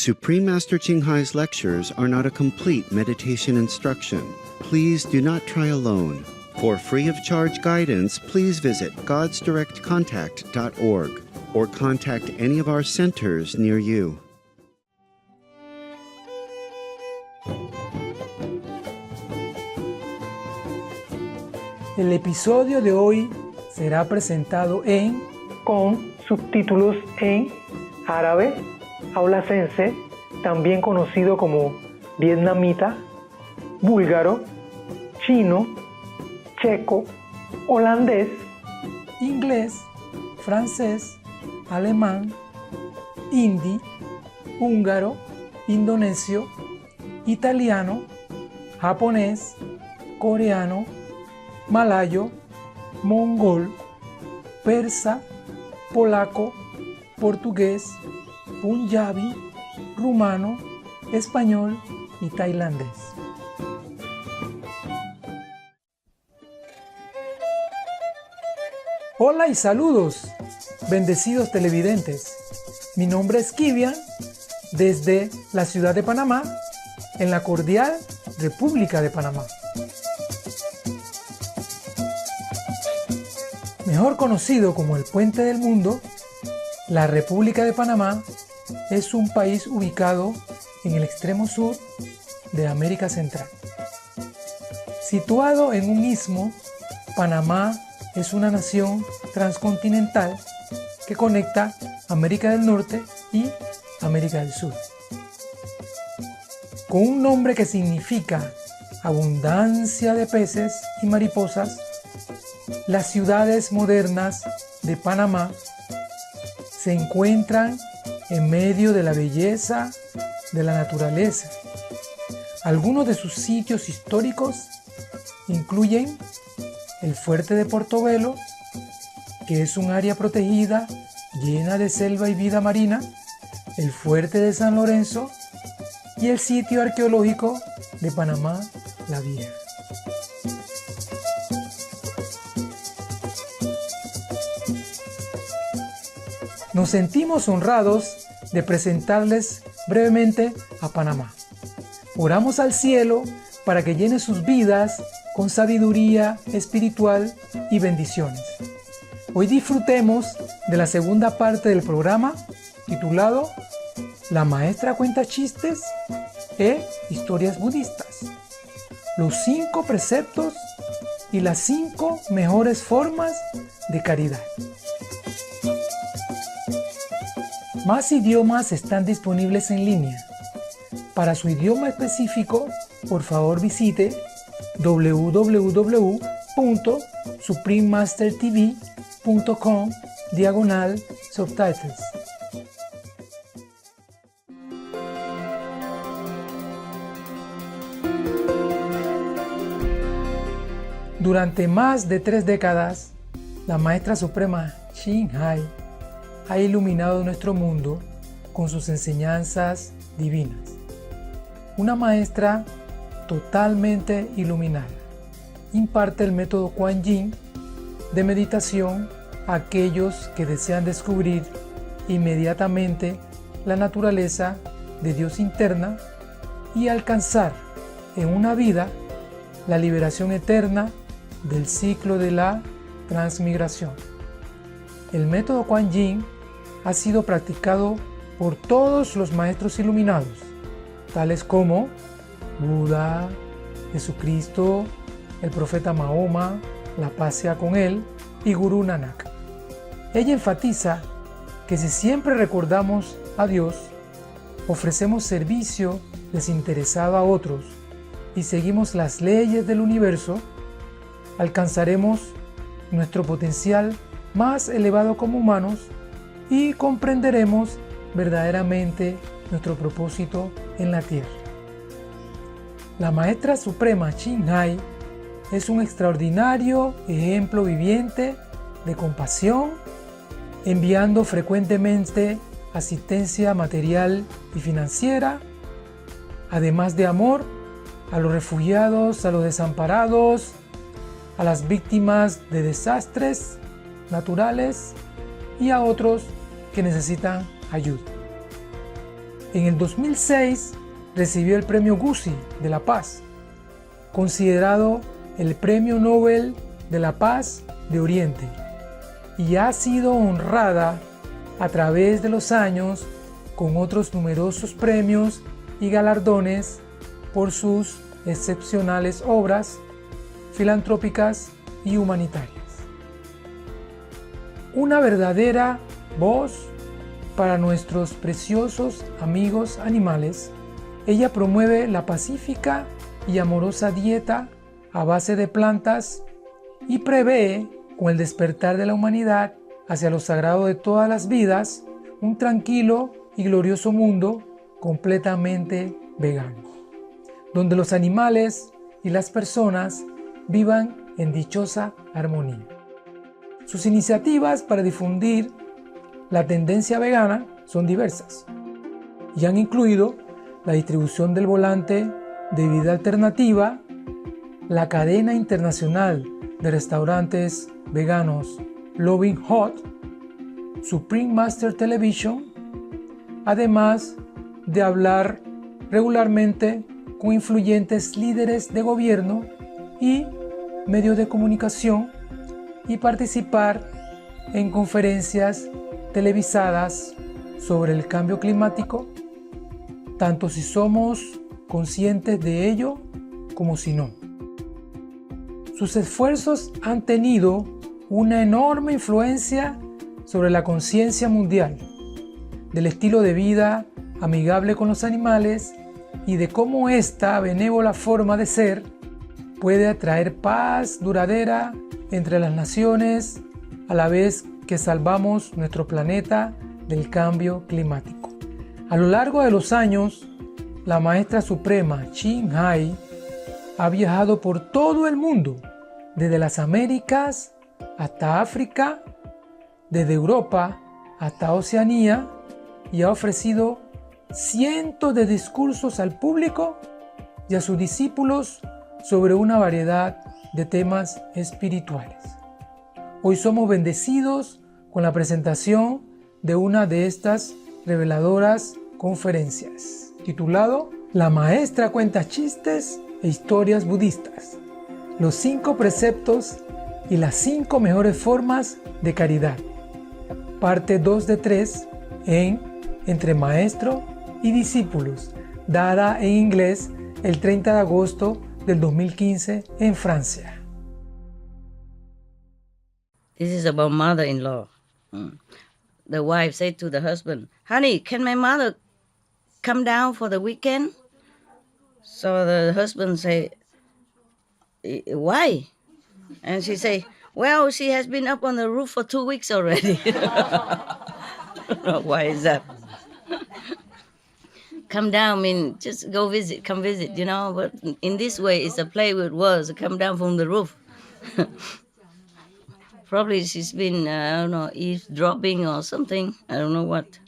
Supreme Master Ching lectures are not a complete meditation instruction. Please do not try alone. For free of charge guidance, please visit godsdirectcontact.org or contact any of our centers near you. El episodio de hoy será presentado con subtítulos en árabe, aulacense, también conocido como vietnamita, búlgaro, chino, checo, holandés, inglés, francés, alemán, hindi, húngaro, indonesio, italiano, japonés, coreano, malayo, mongol, persa, polaco, portugués, punjabi, rumano, español y tailandés. Hola y saludos, bendecidos televidentes. Mi nombre es Kivian, desde la ciudad de Panamá, en la cordial República de Panamá. Mejor conocido como el Puente del Mundo, la República de Panamá es un país ubicado en el extremo sur de América Central. Situado en un istmo, Panamá es una nación transcontinental que conecta América del Norte y América del Sur. Con un nombre que significa abundancia de peces y mariposas, las ciudades modernas de Panamá se encuentran en medio de la belleza de la naturaleza. Algunos de sus sitios históricos incluyen el Fuerte de Portobelo, que es un área protegida llena de selva y vida marina, el Fuerte de San Lorenzo y el sitio arqueológico de Panamá la Vieja. Nos sentimos honrados de presentarles brevemente a Panamá. Oramos al cielo para que llene sus vidas con sabiduría espiritual y bendiciones. Hoy disfrutemos de la segunda parte del programa titulado La maestra cuenta chistes e historias budistas. Los 5 preceptos y las 5 mejores formas de caridad. Más idiomas están disponibles en línea. Para su idioma específico, por favor visite www.suprememastertv.com/subtitles. Durante más de 3 décadas, la maestra suprema Ching ha iluminado nuestro mundo con sus enseñanzas divinas. Una maestra totalmente iluminada imparte el método Kuan Yin de meditación a aquellos que desean descubrir inmediatamente la naturaleza de Dios interna y alcanzar en una vida la liberación eterna del ciclo de la transmigración. El método Kuan Yin ha sido practicado por todos los maestros iluminados, tales como Buda, Jesucristo, el profeta Mahoma, la paz sea con él, y Gurú Nanak. Ella enfatiza que si siempre recordamos a Dios, ofrecemos servicio desinteresado a otros y seguimos las leyes del universo, alcanzaremos nuestro potencial más elevado como humanos y comprenderemos verdaderamente nuestro propósito en la tierra. La maestra suprema Ching es un extraordinario ejemplo viviente de compasión, enviando frecuentemente asistencia material y financiera, además de amor a los refugiados, a los desamparados, a las víctimas de desastres naturales y a otros que necesitan ayuda. En el 2006 recibió el Premio Guzzi de la Paz, considerado el Premio Nobel de la Paz de Oriente, y ha sido honrada a través de los años con otros numerosos premios y galardones por sus excepcionales obras filantrópicas y humanitarias. Una verdadera voz para nuestros preciosos amigos animales, ella promueve la pacífica y amorosa dieta a base de plantas y prevé, con el despertar de la humanidad hacia lo sagrado de todas las vidas, un tranquilo y glorioso mundo completamente vegano, donde los animales y las personas vivan en dichosa armonía. Sus iniciativas para difundir la tendencia vegana son diversas y han incluido la distribución del volante de vida alternativa, la cadena internacional de restaurantes veganos Loving Hot, Supreme Master Television, además de hablar regularmente con influyentes líderes de gobierno y medios de comunicación y participar en conferencias televisadas sobre el cambio climático, tanto si somos conscientes de ello como si no. Sus esfuerzos han tenido una enorme influencia sobre la conciencia mundial, del estilo de vida amigable con los animales y de cómo esta benévola forma de ser puede atraer paz duradera entre las naciones a la vez que salvamos nuestro planeta del cambio climático. A lo largo de los años, la Maestra Suprema Ching ha viajado por todo el mundo, desde las Américas hasta África, desde Europa hasta Oceanía, y ha ofrecido cientos de discursos al público y a sus discípulos sobre una variedad de temas espirituales. Hoy somos bendecidos con la presentación de una de estas reveladoras conferencias, titulado La Maestra cuenta chistes e historias budistas, los 5 preceptos y las 5 mejores formas de caridad, parte 2 de 3 en Entre Maestro y Discípulos, dada en inglés el 30 de agosto del 2015 en Francia. This is about mother-in-law. The wife said to the husband, "Honey, can my mother come down for the weekend?" So the husband said, "Why?" And she said, "Well, she has been up on the roof for 2 weeks already." Why is that? Come down mean just go visit, come visit, you know. But in this way, it's a play with words. Come down from the roof. Probably she's been, I don't know, eavesdropping or something. I don't know what.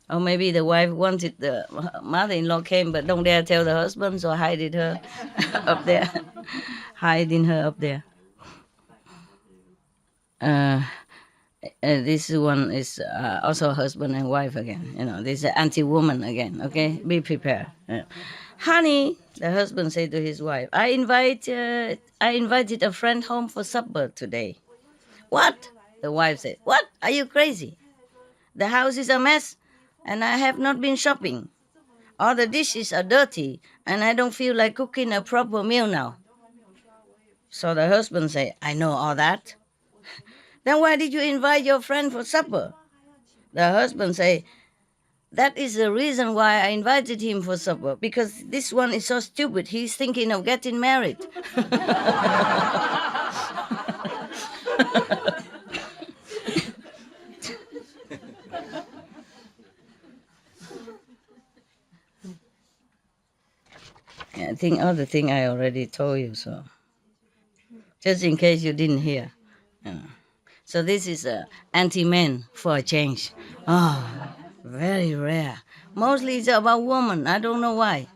Or maybe the wife wanted the mother-in-law came, but don't dare tell the husband, so hiding her up there. Hiding her up there. This one is also husband and wife again. You know, this is anti-woman again. Okay, be prepared. Honey, the husband said to his wife, I invited a friend home for supper today. What? The wife said. What? Are you crazy? The house is a mess, and I have not been shopping. All the dishes are dirty, and I don't feel like cooking a proper meal now. So the husband said, I know all that. Then why did you invite your friend for supper? The husband said, that is the reason why I invited him for supper, because this one is so stupid. He's thinking of getting married. I think other thing I already told you, so just in case you didn't hear. So this is anti-men for a change. Oh, very rare. Mostly it's about women. I don't know why.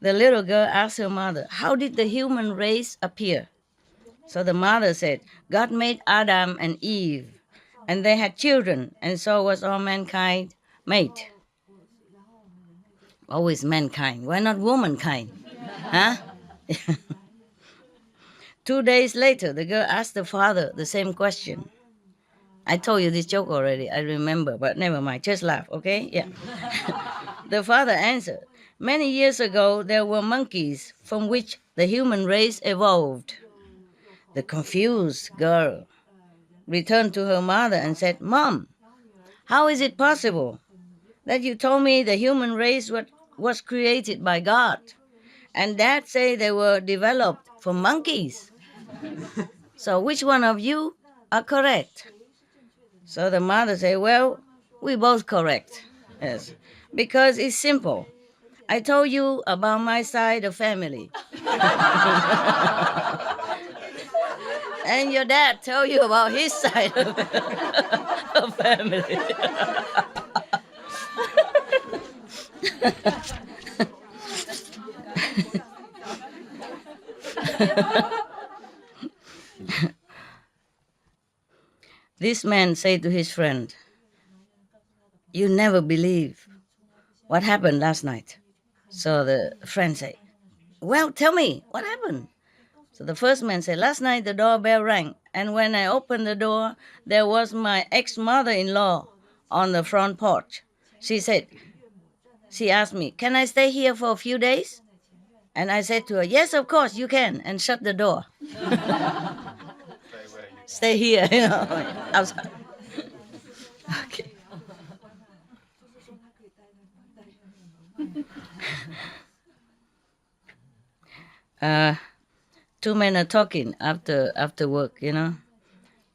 The little girl asked her mother, how did the human race appear? So the mother said, God made Adam and Eve, and they had children, and so was all mankind made. Always mankind. Why not womankind? Huh? 2 days later, the girl asked the father the same question. I told you this joke already, I remember, but never mind, just laugh, okay? Yeah. The father answered, many years ago, there were monkeys from which the human race evolved. The confused girl returned to her mother and said, Mom, how is it possible that you told me the human race was created by God, and Dad say they were developed from monkeys? So which one of you are correct? So the mother said, well, we both correct. Yes, because it's simple. I told you about my side of family. And your dad told you about his side of family. This man said to his friend, you never believe what happened last night. So the friend said, well, tell me, what happened? So the first man said, last night the doorbell rang, and when I opened the door, there was my ex-mother-in-law on the front porch. She asked me, can I stay here for a few days? And I said to her, yes, of course, you can, and shut the door. Stay here, outside. Okay. Two men are talking after work,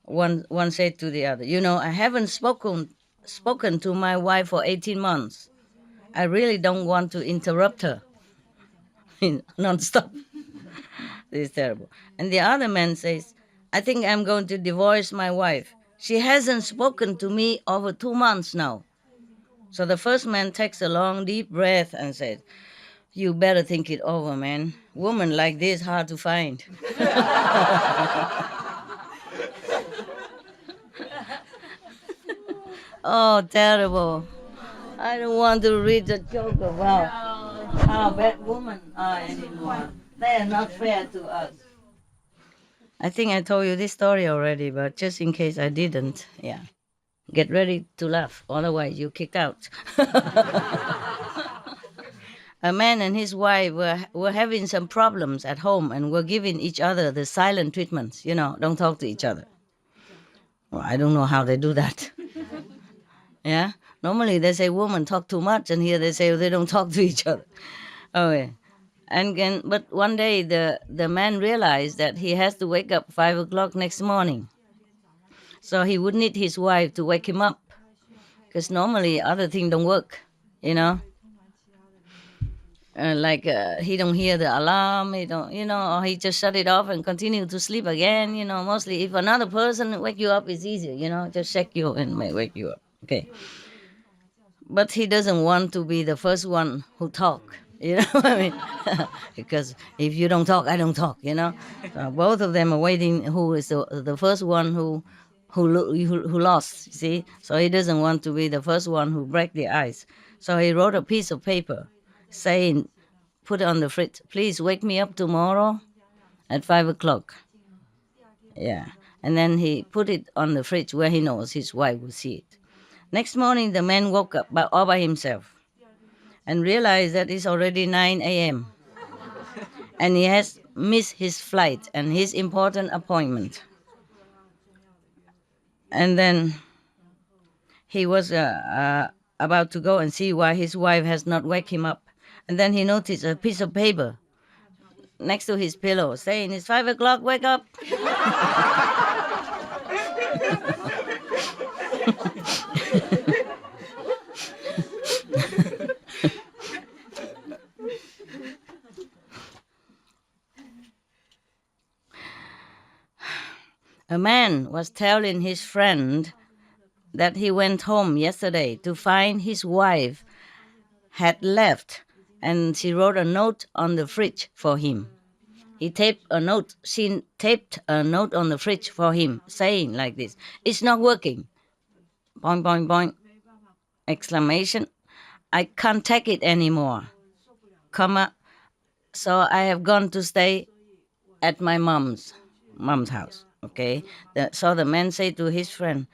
One said to the other, I haven't spoken to my wife for 18 months. I really don't want to interrupt her non-stop. This is terrible. And the other man says, I think I'm going to divorce my wife. She hasn't spoken to me over 2 months now. So the first man takes a long, deep breath and says, you better think it over, man. Woman like this, hard to find. Oh, terrible. I don't want to read the joke about how bad women are anymore. They are not fair to us. I think I told you this story already, but just in case I didn't, yeah. Get ready to laugh, otherwise you kicked out. A man and his wife were having some problems at home and were giving each other the silent treatments, don't talk to each other. Well, I don't know how they do that. Yeah? Normally they say women talk too much, and here they say they don't talk to each other. Okay. But one day the man realized that he has to wake up 5 o'clock next morning. So he would need his wife to wake him up, because normally other things don't work, he don't hear the alarm, he don't, or he just shut it off and continue to sleep again. Mostly if another person wake you up, it's easier, just shake you and may wake you up. Okay. But he doesn't want to be the first one who talk, what I mean? Because if you don't talk, I don't talk, So both of them are waiting who is the first one who lost, you see? So he doesn't want to be the first one who break the ice. So he wrote a piece of paper saying, put it on the fridge, please wake me up tomorrow at 5 o'clock. Yeah. And then he put it on the fridge where he knows his wife will see it. Next morning, the man woke up all by himself and realized that it's already 9 a.m. and he has missed his flight and his important appointment. And then he was about to go and see why his wife has not wake him up. And then he noticed a piece of paper next to his pillow saying, it's 5 o'clock, wake up. A man was telling his friend that he went home yesterday to find his wife had left, and she wrote a note on the fridge for him. She taped a note on the fridge for him, saying like this, it's not working. Boing, boing, boing. Exclamation. I can't take it anymore. Comma, so I have gone to stay at my mom's house. Okay. So the man said to his friend,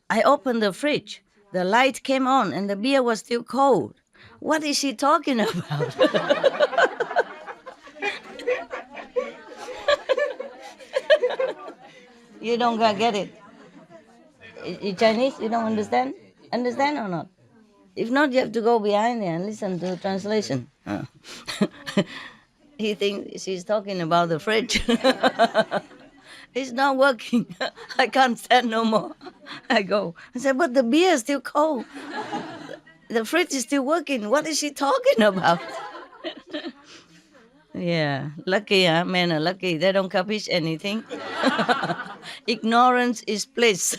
I opened the fridge. The light came on and the beer was still cold. What is she talking about? You don't get it. You Chinese? You don't understand? Understand or not? If not, you have to go behind there and listen to the translation. He thinks she's talking about the fridge. It's not working. I can't stand no more. I go. I said, but the beer is still cold. The fridge is still working. What is she talking about? Yeah, lucky, huh? Men are lucky. They don't capish anything. Ignorance is bliss.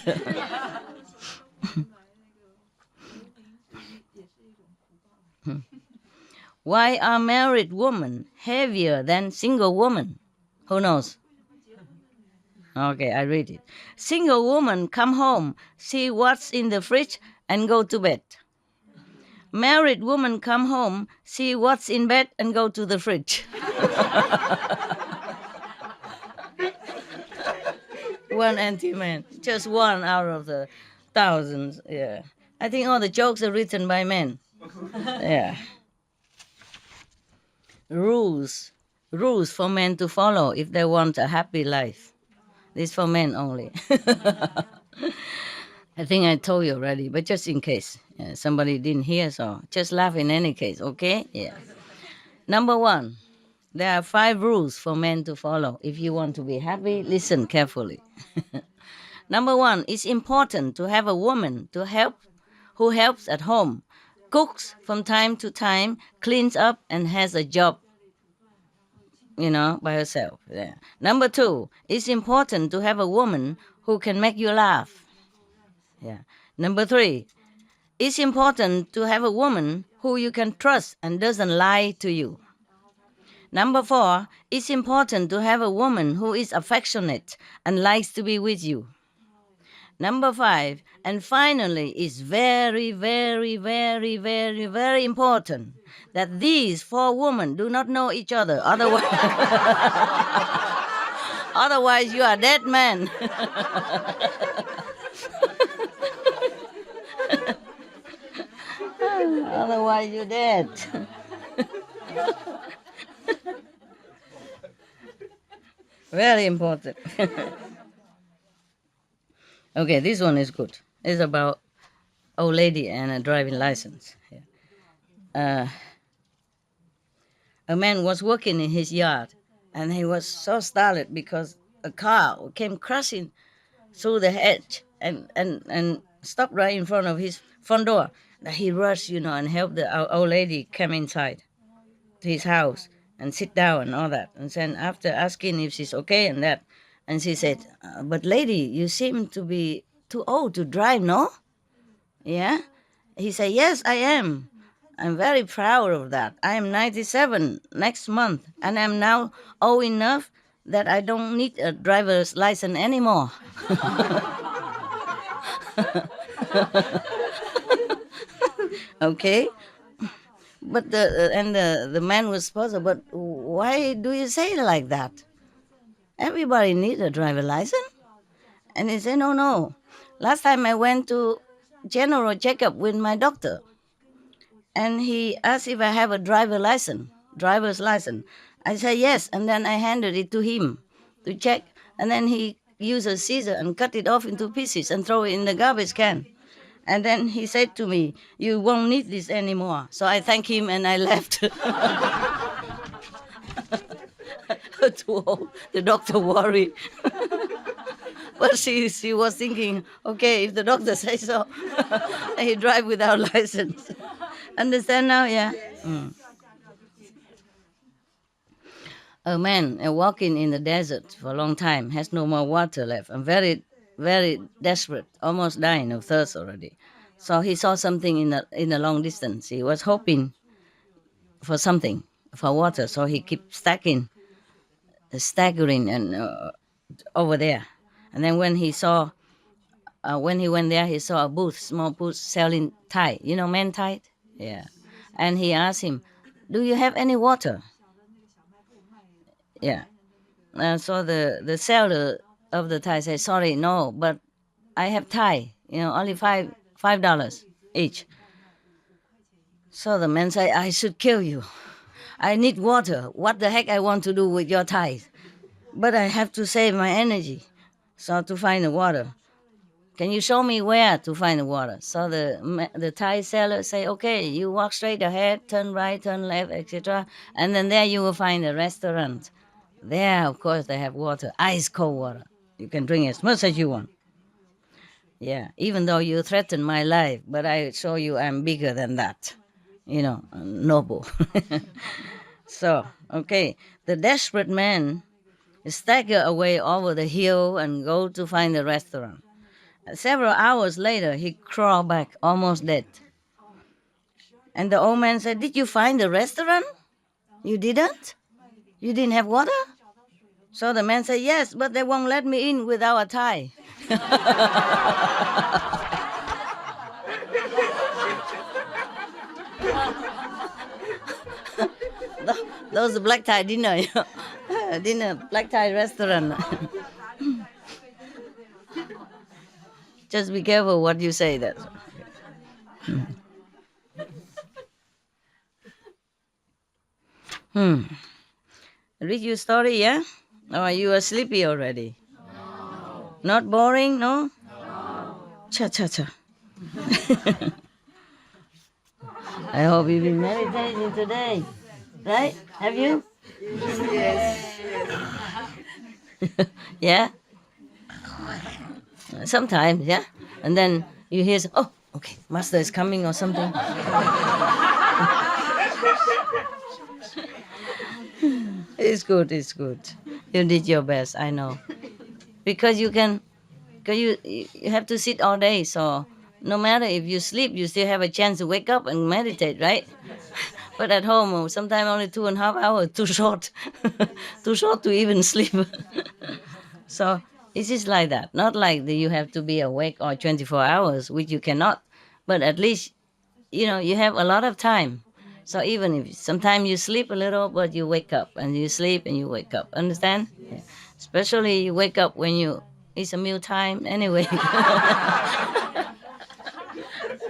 Why are married women heavier than single women? Who knows? Okay, I read it. Single woman come home, see what's in the fridge, and go to bed. Married woman come home, see what's in bed, and go to the fridge. One anti-man, just one out of the thousands. Yeah, I think all the jokes are written by men. Yeah. Rules for men to follow if they want a happy life. This for men only. I think I told you already, but just in case somebody didn't hear, so just laugh in any case, okay? Yeah. Number one, there are 5 rules for men to follow. If you want to be happy, listen carefully. Number 1, it's important to have a woman who helps at home, cooks from time to time, cleans up, and has a job, by herself. Yeah. Number 2, it's important to have a woman who can make you laugh. Yeah. Number 3, it's important to have a woman who you can trust and doesn't lie to you. Number 4, it's important to have a woman who is affectionate and likes to be with you. Number 5, and finally, it's very, very, very, very, very important that these 4 women do not know each other. Otherwise you are dead man. Otherwise you're dead. Very important. Okay, this one is good. It's about old lady and a driving license. A man was working in his yard, and he was so startled because a car came crashing through the hedge and stopped right in front of his front door. He rushed, and helped the old lady come inside to his house and sit down and all that. And then after asking if she's okay and that, and she said, but lady, you seem to be too old to drive, no? Yeah? He said, yes, I am. I'm very proud of that. I am 97 next month, and I'm now old enough that I don't need a driver's license anymore. Okay? But the man was puzzled, but why do you say it like that? Everybody needs a driver license. And he said, no. Last time I went to general checkup with my doctor, and he asked if I have a driver's license. I said yes, and then I handed it to him to check, and then he used a scissor and cut it off into pieces and throw it in the garbage can. And then he said to me, you won't need this anymore. So I thanked him and I left. Too old. The doctor worried. But she was thinking, okay, if the doctor says so, he drive without license. Understand now? Yeah. A man walking in the desert for a long time, has no more water left, and very, very desperate, almost dying of thirst already. So he saw something in the long distance. He was hoping for something, for water. So he kept staggering and over there. And then when he went there, he saw a booth, small booth selling Thai. You know, man Thai? Yeah. And he asked him, "Do you have any water?" Yeah. So the seller of the Thai said, "Sorry, no, but I have Thai, only $5 each." So the man said, "I should kill you. I need water. What the heck I want to do with your Thai? But I have to save my energy. So to find the water. Can you show me where to find the water?" So the Thai seller say, "Okay, you walk straight ahead, turn right, turn left, etc. And then there you will find a restaurant. There, of course, they have water, ice cold water. You can drink as much as you want. Yeah, even though you threaten my life, but I show you I'm bigger than that. Noble." So, okay, the desperate man stagger away over the hill and go to find the restaurant. Several hours later, he crawled back, almost dead. And the old man said, "Did you find the restaurant? You didn't? You didn't have water?" So the man said, "Yes, but they won't let me in without a tie." Those black tie dinner, dinner, black tie restaurant. Just be careful what you say. That. Read your story, yeah? Or you are sleepy already? Not boring, no? Cha cha cha. I hope you've been meditating today, right? Have you? Yeah? Sometimes, yeah? And then you hear, "Oh, okay, Master is coming," or something. It's good, it's good. You did your best, I know. Because you have to sit all day, so no matter if you sleep, you still have a chance to wake up and meditate, right? But at home, sometimes only 2.5 hours, too short. Too short to even sleep. So it is like that. Not like that you have to be awake or 24 hours, which you cannot. But at least, you have a lot of time. So even if sometimes you sleep a little, but you wake up and you sleep and you wake up. Understand? Yeah. Especially you wake up when it's a meal time anyway.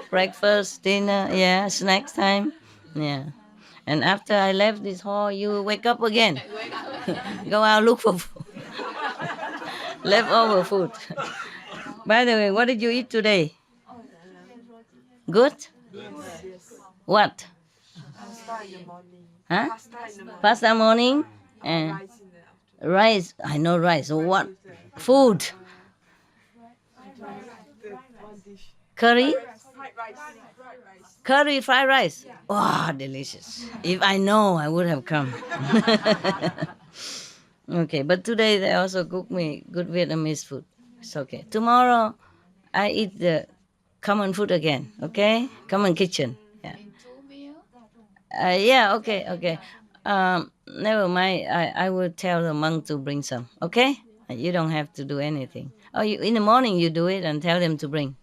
Breakfast, dinner, yeah, snacks time. Yeah. And after I left this hall, you wake up again. Go out, look for food. Leftover food. By the way, what did you eat today? Good? What? Huh? Pasta morning? And rice. I know rice. So what? Food. Curry? Curry fried rice. Oh, delicious. If I know, I would have come. Okay, but today they also cook me good Vietnamese food. It's okay. Tomorrow, I eat the common food again. Okay, common kitchen. Yeah. Yeah. Okay. Okay. Never mind. I will tell the monk to bring some. Okay. You don't have to do anything. Oh, in the morning you do it and tell them to bring.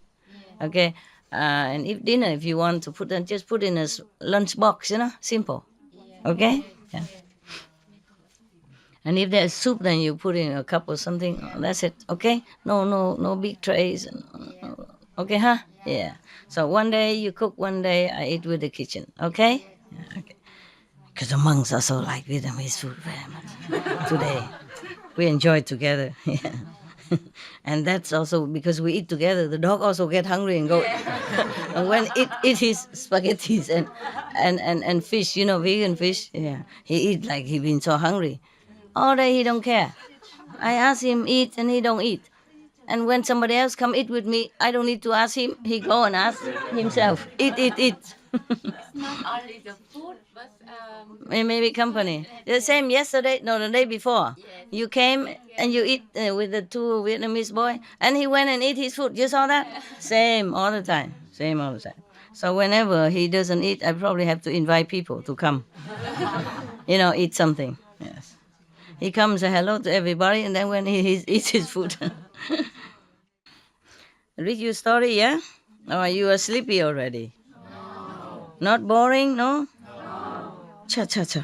Okay. And if dinner, if you want to just put in a lunch box. Simple. Okay. Yeah. And if there's soup, then you put in a cup or something. That's it. Okay. No big trays. Okay, huh? Yeah. So one day you cook, one day I eat with the kitchen. Okay. Yeah, okay. Because the monks also like Vietnamese food very much. Today, we enjoy it together. Yeah. And that's also because we eat together. The dog also get hungry and go. And when it eat his spaghettis and fish, vegan fish. Yeah, he eat like he been so hungry. All day he don't care. I ask him eat and he don't eat. And when somebody else come eat with me, I don't need to ask him. He go and ask himself. Eat, eat, eat. Not only the food, but Maybe company. The same yesterday, no, the day before. You came and you eat with the two Vietnamese boy, and he went and eat his food. You saw that? Same all the time. Same all the time. So whenever he doesn't eat, I probably have to invite people to come. Eat something. Yes. He comes, say hello to everybody, and then when he eats his food. Read your story, yeah? Or you are sleepy already? Not boring, no? Cha cha cha.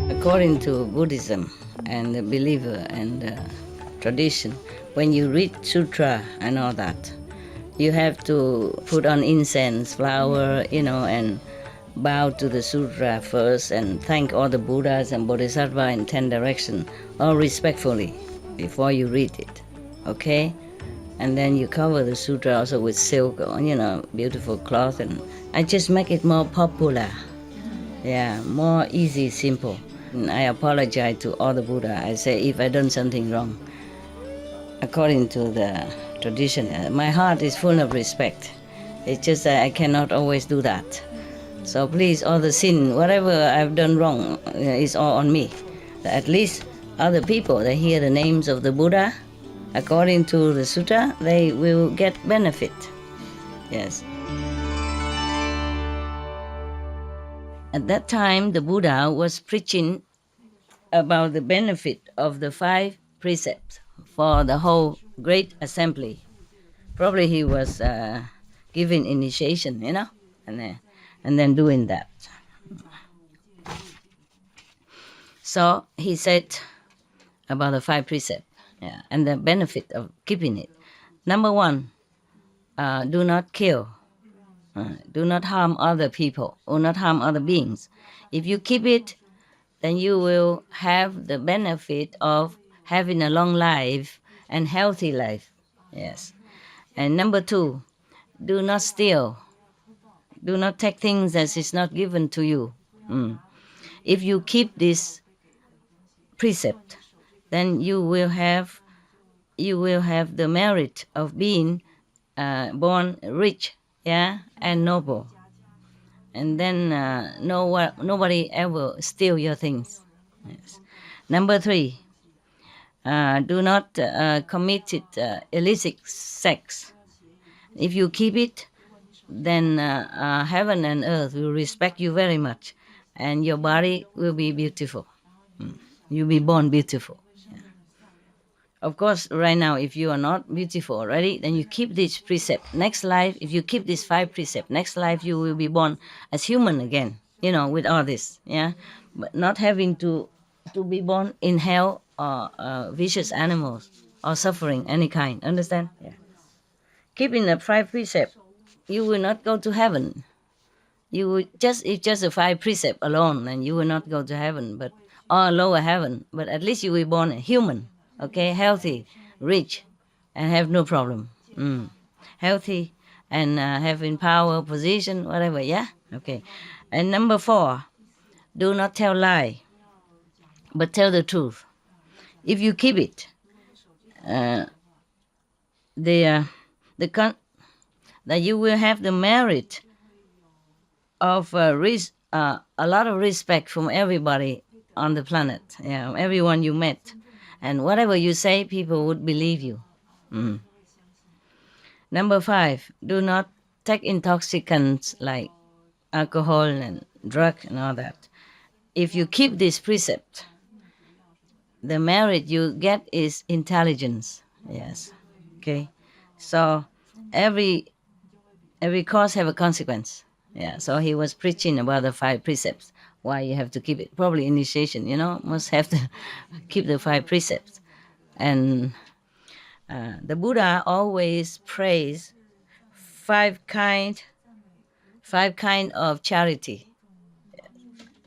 According to Buddhism and the believer and tradition, when you read sutra and all that, you have to put on incense, flower, and bow to the sutra first and thank all the Buddhas and Bodhisattva in 10 directions, all respectfully, before you read it, okay? And then you cover the sutra also with silk, beautiful cloth, and I just make it more popular. Yeah, more easy, simple. And I apologize to all the Buddha. I say if I done something wrong. According to the tradition, my heart is full of respect. It's just that I cannot always do that. So please, all the sin, whatever I've done wrong, is all on me. At least other people, they hear the names of the Buddha. According to the sutta, they will get benefit. Yes. At that time, the Buddha was preaching about the benefit of the 5 precepts for the whole great assembly. Probably he was giving initiation, and then doing that. So he said about the 5 precepts, and the benefit of keeping it. Number 1, do not kill. Do not harm other people or not harm other beings. If you keep it, then you will have the benefit of having a long life and healthy life. Yes. And number 2, do not steal. Do not take things as is not given to you. If you keep this precept, then you will have the merit of being born rich, and noble. And then nobody ever steal your things. Yes. Number 3, do not commit illicit sex. If you keep it, then heaven and earth will respect you very much, and your body will be beautiful. You'll be born beautiful. Of course, right now, if you are not beautiful already, then you keep this precept. Next life, if you keep these 5 precepts, next life you will be born as human again, with all this, but not having to be born in hell or vicious animals or suffering any kind. Understand? Yeah. Keeping the 5 precepts, you will not go to heaven. You will it's just the 5 precepts alone, and you will not go to heaven, or lower heaven. But at least you will be born a human. Okay, healthy, rich, and have no problem. Healthy and having power, position, whatever, Okay. And number 4, do not tell lie, but tell the truth. If you keep it, that you will have the merit of a lot of respect from everybody on the planet, everyone you met. And whatever you say, people would believe you. Number 5, do not take intoxicants like alcohol and drug and all that. If you keep this precept, the merit you get is intelligence. Yes. Okay. So every cause have a consequence. So he was preaching about the 5 precepts. Why you have to keep it? Probably initiation, must have to keep the 5 precepts. And the Buddha always prays 5 kind of charity,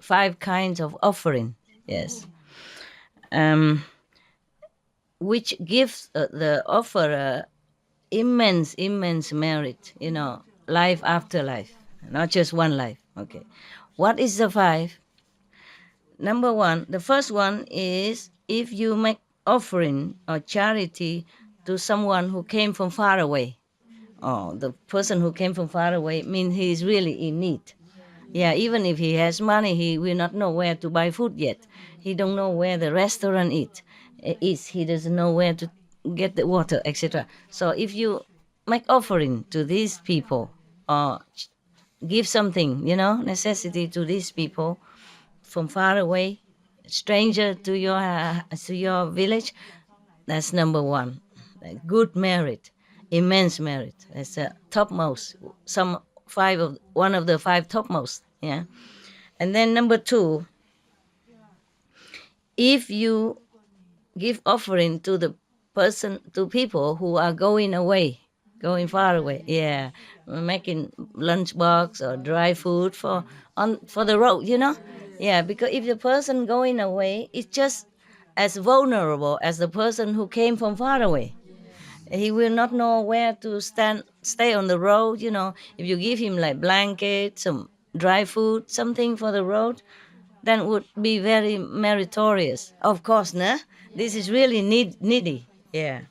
5 kinds of offering. Yes. Which gives the offerer immense merit, life after life, not just one life. Okay. What is the 5? Number 1, the first one is if you make offering or charity to someone who came from far away. The person who came from far away means he is really in need. Even if he has money, he will not know where to buy food yet. He don't know where the restaurant is. He doesn't know where to get the water, etc. So if you make offering to these people or give something, necessity to these people, from far away, stranger to your village. That's number one. Like good merit, immense merit. That's topmost. Some five of one of the five topmost. Yeah, and then number two, if you give offering to the person to people who are going away, going far away. Yeah, making lunchbox or dry food for the road. Yeah, because if the person going away is just as vulnerable as the person who came from far away, he will not know where to stay on the road. If you give him like blanket, some dry food, something for the road, then would be very meritorious. Of course, nah? This is really needy. Yeah.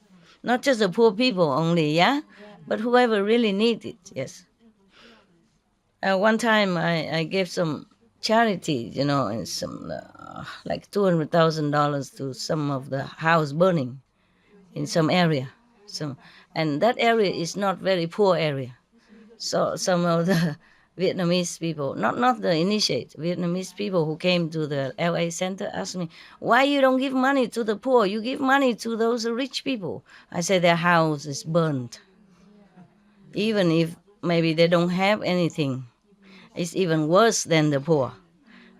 Not just the poor people only, yeah? But whoever really needs it, yes. One time I gave some charity, and some like $200,000 to some of the house burning in some area. And that area is not very poor area. So some of the Vietnamese people, not the initiate, Vietnamese people who came to the LA center asked me, why you don't give money to the poor? You give money to those rich people. I said their house is burned. Even if maybe they don't have anything, it's even worse than the poor.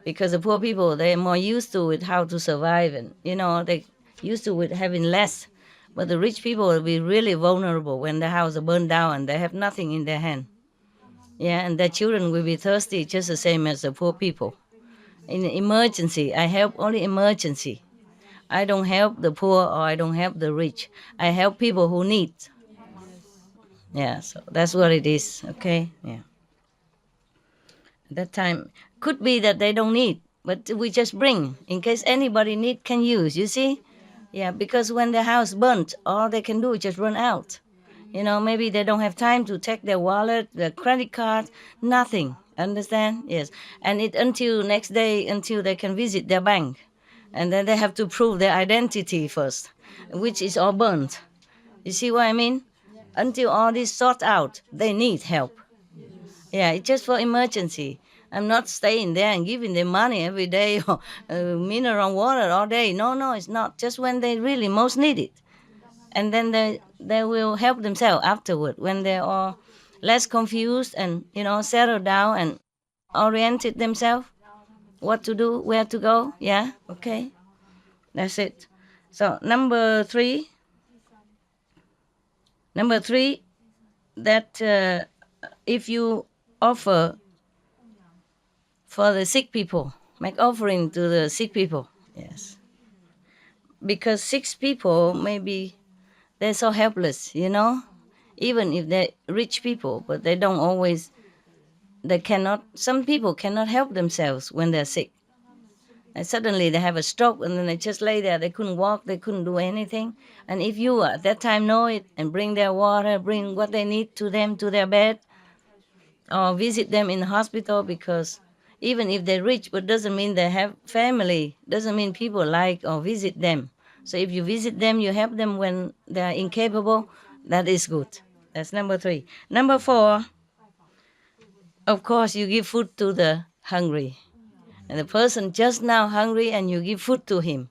Because the poor people, they're more used to it, how to survive, and they used to it having less. But the rich people will be really vulnerable when the house is burned down and they have nothing in their hand. Yeah, and their children will be thirsty just the same as the poor people. In emergency, I help only emergency. I don't help the poor or I don't help the rich. I help people who need. Yeah, so that's what it is, okay? Yeah. At that time, could be that they don't need, but we just bring in case anybody need can use, you see? Yeah, because when the house burnt, all they can do is just run out. Maybe they don't have time to take their wallet, their credit card, nothing. Understand? Yes. And it until next day, until they can visit their bank. And then they have to prove their identity first, which is all burnt. You see what I mean? Until all this sort out, they need help. Yeah, it's just for emergency. I'm not staying there and giving them money every day or mineral water all day. No, it's not. Just when they really most need it. And then they will help themselves afterward when they are less confused and settle down and oriented themselves what to do, where to go. Yeah, okay, that's it. So number three, that if you offer for the sick people, make offering to the sick people. Yes, because sick people maybe they're so helpless, even if they're rich people, but they don't always, some people cannot help themselves when they're sick. And suddenly they have a stroke and then they just lay there, they couldn't walk, they couldn't do anything. And if you at that time know it and bring their water, bring what they need to them to their bed, or visit them in the hospital, because even if they're rich, but doesn't mean they have family, doesn't mean people like or visit them. So if you visit them, you help them when they're incapable, that is good. That's number three. Number four, of course, you give food to the hungry. And the person just now hungry and you give food to him.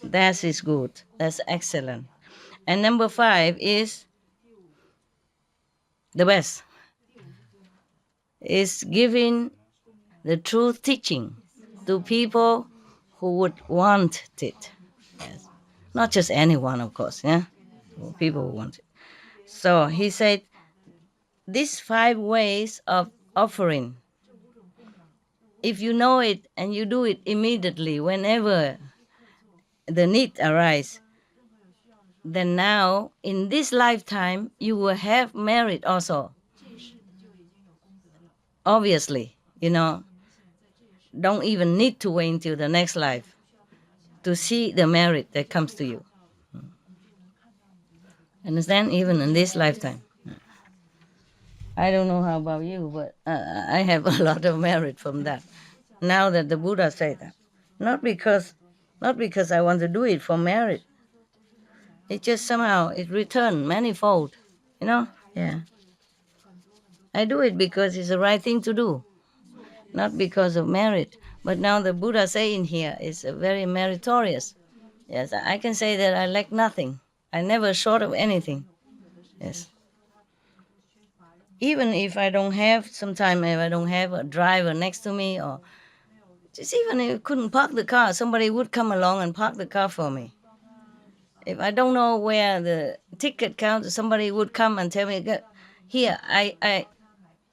That is good. That's excellent. And number five is the best. Is giving the truth teaching to people who would want it. Yes. Not just anyone, of course, yeah? People who want it. So he said, these 5 ways of offering, if you know it and you do it immediately whenever the need arises, then now in this lifetime you will have merit also. Obviously, don't even need to wait until the next life to see the merit that comes to you. Understand? Even in this lifetime. I don't know how about you, but I have a lot of merit from that. Now that the Buddha said that, not because I want to do it for merit. It just somehow it returned manifold, Yeah. I do it because it's the right thing to do, not because of merit. But now the Buddha saying here is very meritorious. Yes, I can say that I lack nothing. I never short of anything. Yes. Even if I don't have, sometime if I don't have a driver next to me, or just even if I couldn't park the car, somebody would come along and park the car for me. If I don't know where the ticket counter, somebody would come and tell me, here, I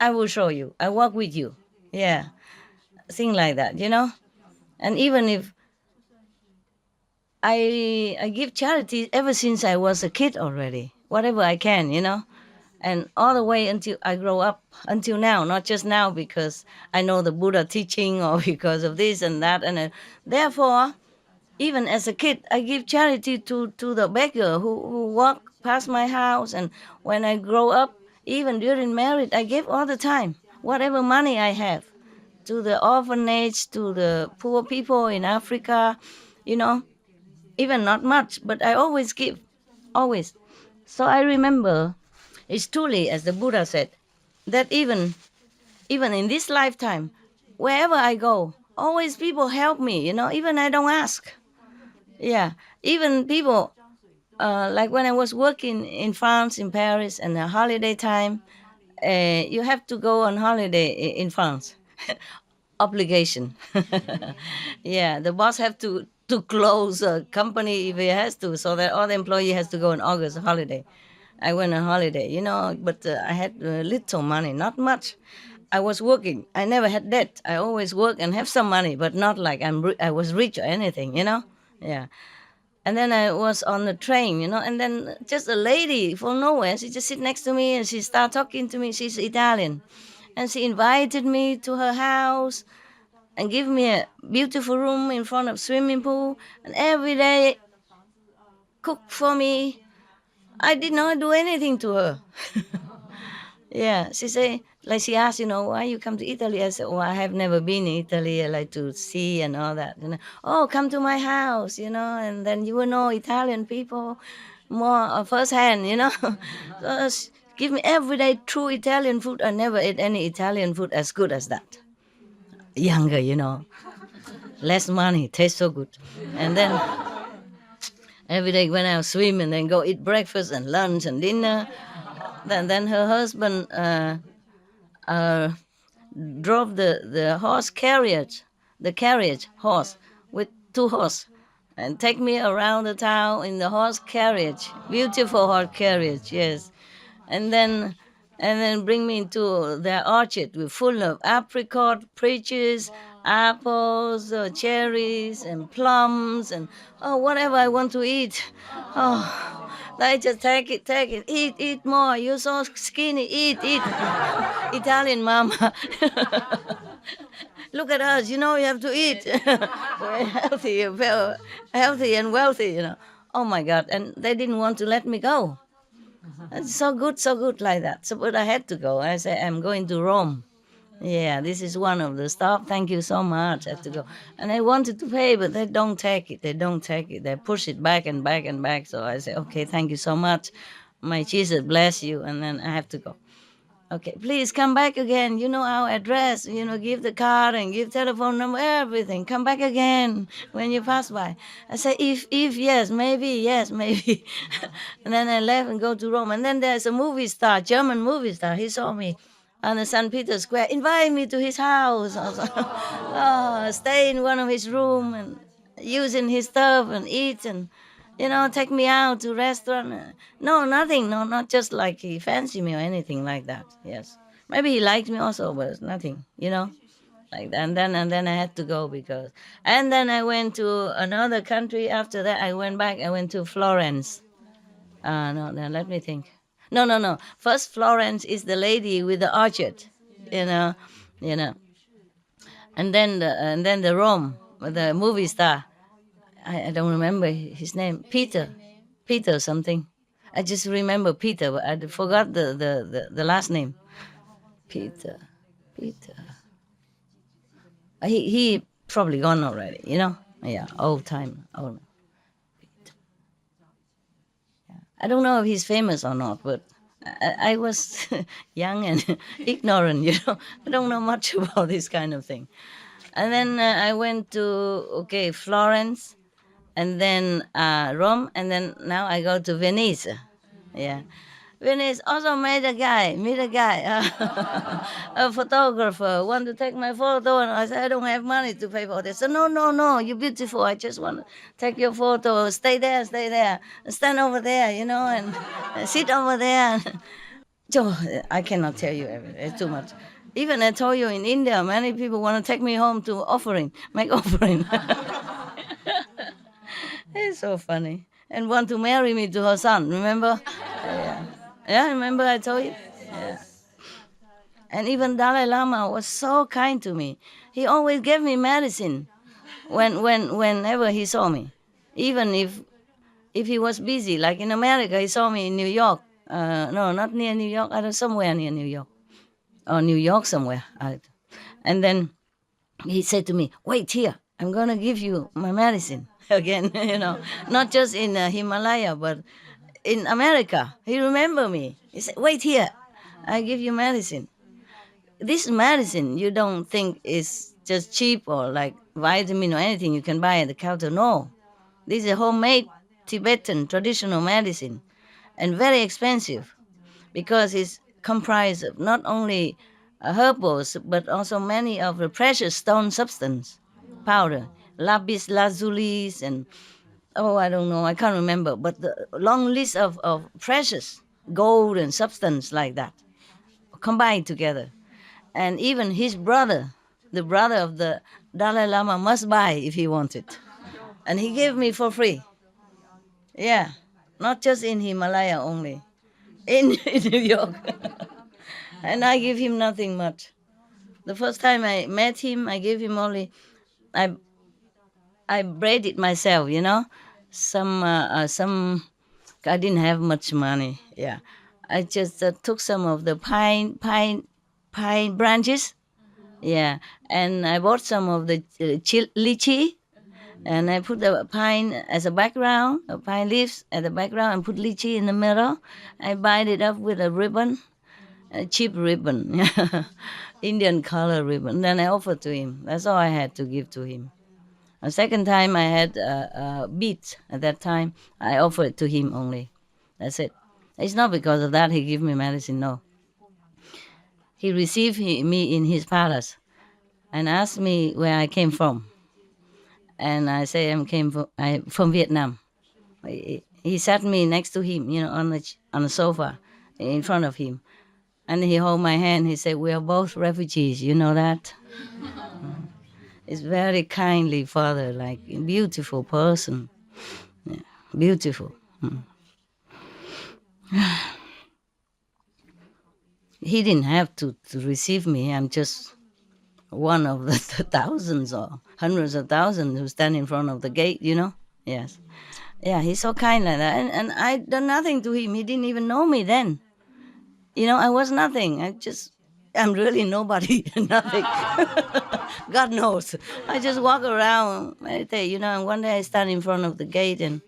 will show you. I walk with you. Yeah, thing like that, you know. And even if I give charity ever since I was a kid already, whatever I can, you know, and all the way until I grow up, until now, not just now because I know the Buddha teaching or because of this and that. And therefore, even as a kid, I give charity to the beggar who walk past my house. And when I grow up, even during marriage, I give all the time, whatever money I have, to the orphanage, to the poor people in Africa, you know, even not much, but I always give, always. So I remember, it's truly, as the Buddha said, that even in this lifetime, wherever I go, always people help me, you know, even I don't ask. Yeah, even people, like when I was working in France, in Paris, and a holiday time, you have to go on holiday in France. Obligation. Yeah, the boss have to close a company if he has to, so that all the employee has to go on August holiday. I went on holiday, you know, but I had little money, not much. I was working. I never had debt. I always work and have some money, but not like I was rich or anything, you know. Yeah. And then I was on the train, you know, and then just a lady from nowhere, she just sit next to me and she started talking to me. She's Italian. And she invited me to her house and give me a beautiful room in front of swimming pool, and every day cook for me. I did not do anything to her. Yeah, she say, like she asked, you know, why you come to Italy? I said, oh, I have never been in Italy. I like to see and all that. You know, oh, come to my house, you know, and then you will know Italian people more firsthand, you know. So give me everyday true Italian food. I never ate any Italian food as good as that. Younger, you know, less money, tastes so good. And then every day when I swim and then go eat breakfast and lunch and dinner. Then her husband uh, drove the horse carriage, the carriage horse with two horse, and take me around the town in the horse carriage, beautiful horse carriage, yes, and then bring me into their orchard with full of apricot, peaches, apples, cherries, and plums, and oh, whatever I want to eat. Oh, I just take it, eat more. You're so skinny, eat. Italian mama. Look at us, you know, you have to eat. We're healthy, healthy and wealthy, you know. Oh my God, and they didn't want to let me go. It's so good like that. So, but I had to go. I said, I'm going to Rome. Yeah, this is one of the stop. Thank you so much. I have to go. And I wanted to pay, but they don't take it. They don't take it. They push it back and back and back. So I say, okay, thank you so much. My Jesus bless you. And then I have to go. Okay, please come back again. You know our address. You know, give the card and give telephone number, everything. Come back again when you pass by. I say, if yes, maybe. And then I left and go to Rome. And then there's a movie star, German movie star. He saw me on the St. Peter Square. Invite me to his house. Oh, stay in one of his room and using his stuff and eat and take me out to restaurant. No, nothing. No, not just like he fancy me or anything like that. Yes, maybe he liked me also, but it's nothing. Like that. And then I had to go and then I went to another country. After that, I went back. I went to Florence. No, let me think. No. First, Florence is the lady with the orchard. You know, and then the Rome with the movie star. I don't remember his name. Peter something. I just remember Peter, but I forgot the last name. Peter. He probably gone already, Yeah, old time. Old. Peter. Yeah. I don't know if he's famous or not, but I was young and ignorant, I don't know much about this kind of thing. And then I went to Florence, and then Rome, and then now I go to Venice. Yeah. Venice also meet a guy, a photographer, want to take my photo. And I said, I don't have money to pay for this. So, no, no, no, you're beautiful. I just want to take your photo. Stay there, stand over there, and sit over there. So I cannot tell you everything. It's too much. Even I told you in India, many people want to take me home to make offering. It's so funny. And want to marry me to her son, remember? Yeah. Yeah, remember I told you? Yeah. And even Dalai Lama was so kind to me. He always gave me medicine whenever he saw me. Even if he was busy, like in America, he saw me in New York. No, not near New York, I don't somewhere near New York. Or New York somewhere. And then he said to me, wait here, I'm going to give you my medicine again, not just in Himalaya, but in America. He remembered me. He said, wait here, I give you medicine. This medicine you don't think is just cheap or like vitamin or anything you can buy at the counter. No, this is a homemade Tibetan traditional medicine and very expensive because it's comprised of not only herbals but also many of the precious stone substance powder, lapis lazulis, and I don't know, I can't remember, but the long list of precious gold and substance like that combined together. And even his brother, the brother of the Dalai Lama, must buy if he wanted. And he gave me for free. Yeah, not just in Himalaya only, in New York. And I give him nothing much. The first time I met him, I gave him only, I I braided myself, some. I didn't have much money. Yeah, I just took some of the pine branches. Yeah, and I bought some of the lychee, and I put the pine as a background, pine leaves as the background, and put lychee in the middle. I bind it up with a ribbon, a cheap ribbon, Indian color ribbon. Then I offered to him. That's all I had to give to him. A second time I had beets at that time. I offered to him only. That's it. It's not because of that he gave me medicine. No, he received me in his palace and asked me where I came from, and I say I from Vietnam. He sat me next to him, on the sofa in front of him, and he held my hand. He said, "We are both refugees. You know that." It's very kindly father, like a beautiful person. Yeah, beautiful. He didn't have to receive me. I'm just one of the thousands or hundreds of thousands who stand in front of the gate, Yes. Yeah, he's so kind like that. And I done nothing to him. He didn't even know me then. I was nothing. I'm really nobody, nothing. God knows. I just walk around, meditate, and one day I stand in front of the gate and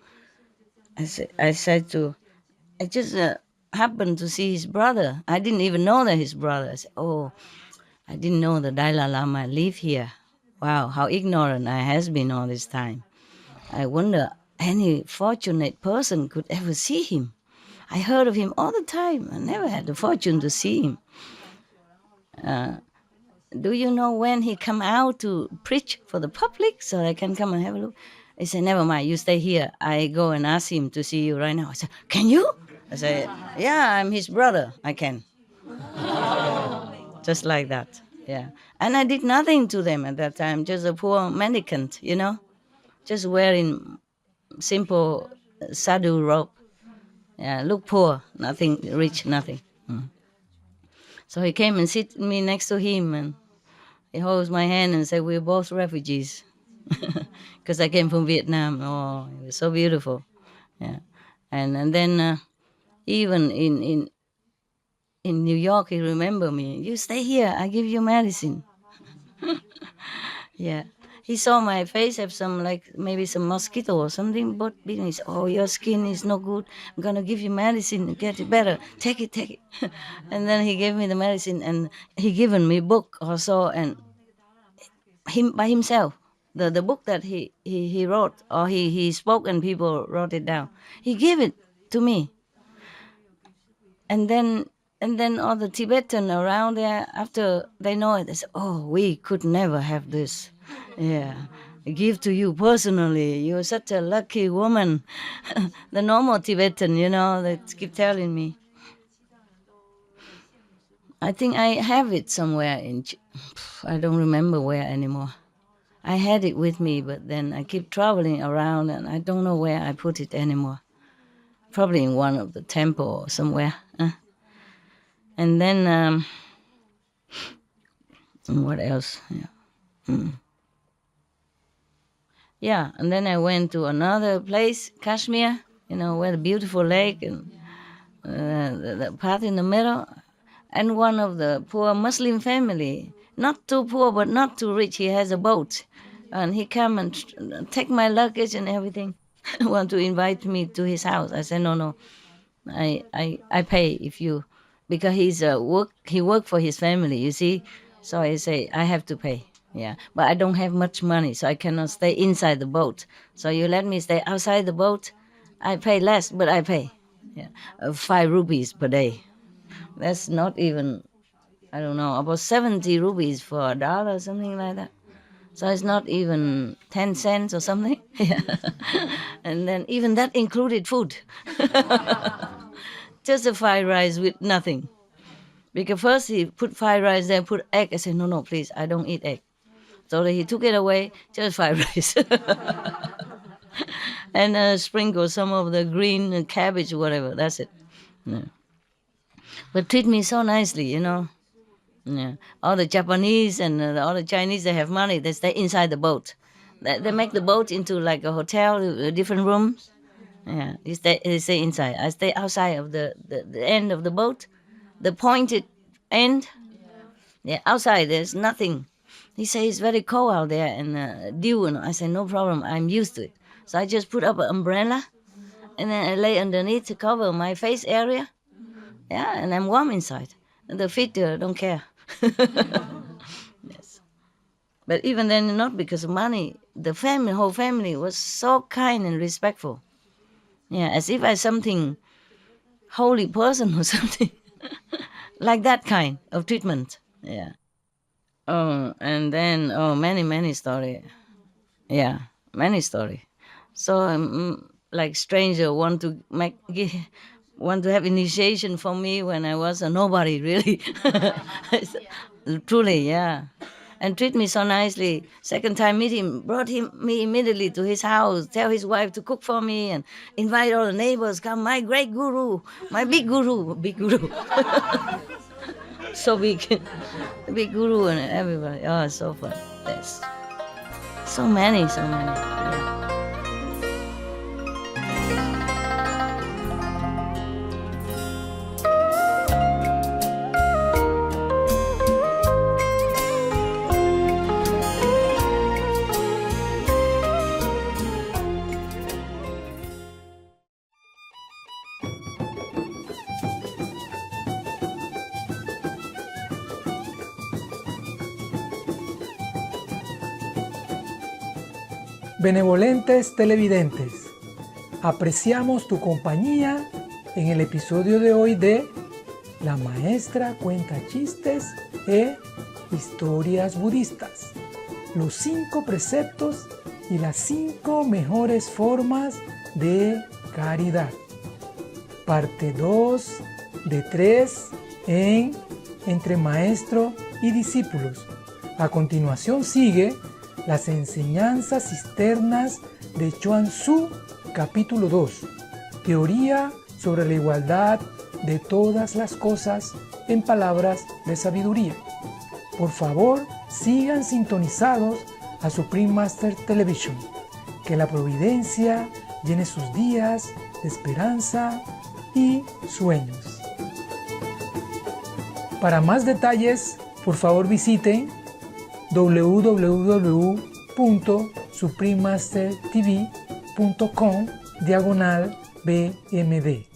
I just happened to see his brother. I didn't even know that his brother. I said, oh, I didn't know the Dalai Lama live here. Wow, how ignorant I has been all this time. I wonder any fortunate person could ever see him. I heard of him all the time. I never had the fortune to see him. Do you know when he come out to preach for the public so I can come and have a look? He said, never mind, you stay here. I go and ask him to see you right now. I said, can you? I said, yeah, I'm his brother. I can. Just like that. Yeah. And I did nothing to them at that time, just a poor mendicant, just wearing simple sadhu robe. Yeah, look poor, nothing rich, nothing. So he came and sit me next to him and he holds my hand and said, we're both refugees. Because I came from Vietnam. Oh, it was so beautiful. Yeah. And then even in New York, he remembered me. You stay here, I give you medicine. Yeah. He saw my face have maybe some mosquito or something, but he said, oh, your skin is no good. I'm going to give you medicine to get it better. Take it. And then he gave me the medicine and he given me book also, and him by himself. The book that he wrote, or he spoke and people wrote it down. He gave it to me. And then all the Tibetan around there, after they know it, they say, "Oh, we could never have this. Yeah, I give to you personally. You're such a lucky woman." The normal Tibetan, they keep telling me. I think I have it somewhere I don't remember where anymore. I had it with me, but then I keep traveling around and I don't know where I put it anymore. Probably in one of the temple or somewhere. And then, what else? Yeah, and then I went to another place, Kashmir, where the beautiful lake and the path in the middle. And one of the poor Muslim family, not too poor but not too rich, he has a boat. And he come and take my luggage and everything. Want to invite me to his house. I said, no, I pay if you, because he work for his family, you see. So I say, I have to pay. Yeah, but I don't have much money, so I cannot stay inside the boat. So you let me stay outside the boat. I pay less, but I pay. Yeah, 5 rupees per day. That's not even, I don't know, about 70 rupees for $1, something like that. So it's not even 10 cents or something. Yeah. And then even that included food. Just a fried rice with nothing. Because first he put fried rice there, put egg. I said, no, please, I don't eat egg. So he took it away, just fried rice. And sprinkle some of the green cabbage, whatever, that's it. Yeah. But treat me so nicely, Yeah. All the Japanese and all the Chinese, they have money. They stay inside the boat. They make the boat into like a hotel, different rooms. Yeah, they stay inside. I stay outside of the end of the boat, the pointed end. Yeah, outside there's nothing. He says it's very cold out there and dew. And I say, no problem, I'm used to it. So I just put up an umbrella and then I lay underneath to cover my face area. Yeah, and I'm warm inside. And the feet don't care. Yes. But even then, not because of money, the whole family was so kind and respectful. Yeah, as if I something holy person or something. Like that kind of treatment. Yeah. Oh, and then, many story. Yeah, many story. So, like stranger want to have initiation for me when I was a nobody, really. Truly, yeah. And treat me so nicely. Second time meet him, brought me immediately to his house, tell his wife to cook for me and invite all the neighbors, come, my great guru, my big guru. So big, big guru and everybody. Oh, so fun. Yes. So many. Yeah. Benevolentes televidentes, apreciamos tu compañía en el episodio de hoy de La Maestra cuenta chistes e historias budistas, los 5 preceptos y las 5 mejores formas de caridad. Parte 2 de 3 en Entre Maestro y Discípulos. A continuación sigue las enseñanzas cisternas de Chuang Tzu, capítulo 2, teoría sobre la igualdad de todas las cosas en palabras de sabiduría. Por favor, sigan sintonizados a Supreme Master Television. Que la providencia llene sus días de esperanza y sueños. Para más detalles, por favor visiten www.suprememastertv.com/BMD.